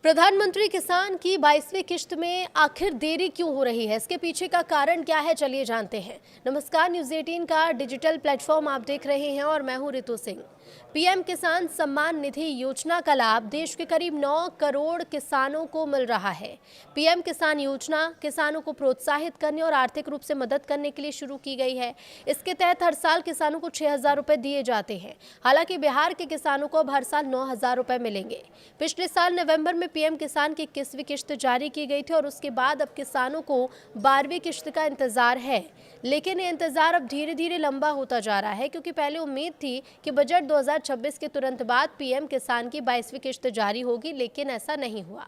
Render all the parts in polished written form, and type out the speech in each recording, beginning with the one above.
प्रधानमंत्री किसान की 22वीं किश्त में आखिर देरी क्यों हो रही है, इसके पीछे का कारण क्या है, चलिए जानते हैं। नमस्कार, न्यूज़ 18 का डिजिटल प्लेटफॉर्म आप देख रहे हैं और मैं हूं रितु सिंह। पीएम किसान सम्मान निधि योजना का लाभ देश के करीब 9 करोड़ किसानों को मिल रहा है। पीएम किसान योजना किसानों को प्रोत्साहित करने और आर्थिक रूप से मदद करने के लिए शुरू की गई है। इसके तहत हर साल किसानों को 6,000 रुपए दिए जाते हैं। हालांकि बिहार के किसानों को अब हर साल 9,000 रुपए मिलेंगे। पिछले साल नवंबर में पीएम किसान की 21वीं किश्त जारी की गई थी और उसके बाद अब किसानों को 12वीं किश्त का इंतजार है। लेकिन ये इंतजार अब धीरे धीरे लंबा होता जा रहा है, क्योंकि पहले उम्मीद थी कि बजट 2026 के तुरंत बाद पीएम किसान की 22वीं किश्त जारी होगी, लेकिन ऐसा नहीं हुआ।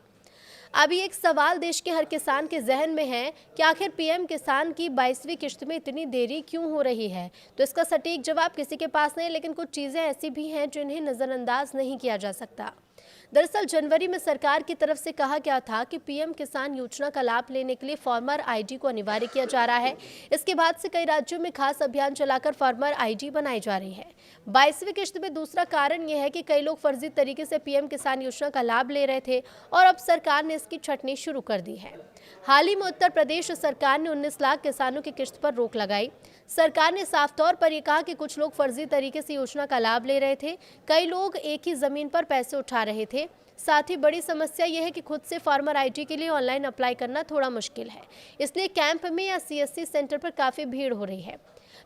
अभी एक सवाल देश के हर किसान के जहन में है कि आखिर पीएम किसान की 22वीं किश्त में इतनी देरी क्यों हो रही है। तो इसका सटीक जवाब किसी के पास नहीं, लेकिन कुछ चीज़ें ऐसी भी हैं जिन्हें नज़रअंदाज नहीं किया जा सकता। दरअसल जनवरी में सरकार की तरफ से कहा गया था कि पीएम किसान योजना का लाभ लेने के लिए फार्मर आईडी को अनिवार्य किया जा रहा है। इसके बाद से कई राज्यों में खास अभियान चलाकर फार्मर आईडी बनाई जा रही है। 22वीं किश्त में दूसरा कारण यह है कि कई लोग फर्जी तरीके से पीएम किसान योजना का लाभ ले रहे थे और अब सरकार ने इसकी छंटनी शुरू कर दी है। हाल ही में उत्तर प्रदेश सरकार ने 19 लाख किसानों की किश्त पर रोक लगाई। सरकार ने साफ तौर पर यह कहा कि कुछ लोग फर्जी तरीके से योजना का लाभ ले रहे थे। कई लोग एक ही जमीन पर पैसे उठा रहे थे। साथ ही बड़ी समस्या यह है कि खुद से फार्मर आईडी के लिए ऑनलाइन अप्लाई करना थोड़ा मुश्किल है, इसलिए कैंप में या सीएससी सेंटर पर काफी भीड़ हो रही है।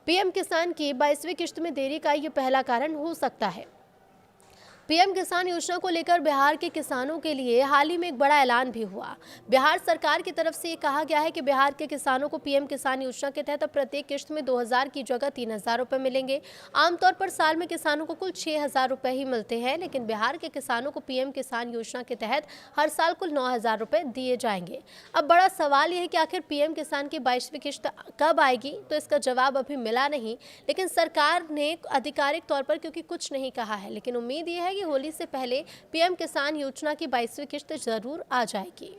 पीएम किसान की 22वीं किश्त में देरी का ये पहला कारण हो सकता है। पीएम किसान योजना को लेकर बिहार के किसानों के लिए हाल ही में एक बड़ा ऐलान भी हुआ। बिहार सरकार की तरफ से ये कहा गया है कि बिहार के किसानों को पीएम किसान योजना के तहत प्रत्येक किश्त में 2,000 की जगह 3,000 रुपए मिलेंगे। आमतौर पर साल में किसानों को कुल 6,000 रुपए ही मिलते हैं, लेकिन बिहार के किसानों को पीएम किसान योजना के तहत हर साल कुल 9,000 रुपए दिए जाएंगे। अब बड़ा सवाल यह है कि आखिर पीएम किसान की 22वीं किश्त कब आएगी, तो इसका जवाब अभी मिला नहीं। लेकिन सरकार ने आधिकारिक तौर पर क्योंकि कुछ नहीं कहा है, लेकिन उम्मीद यह है कि होली से पहले पीएम किसान योजना की 22वीं किश्त जरूर आ जाएगी।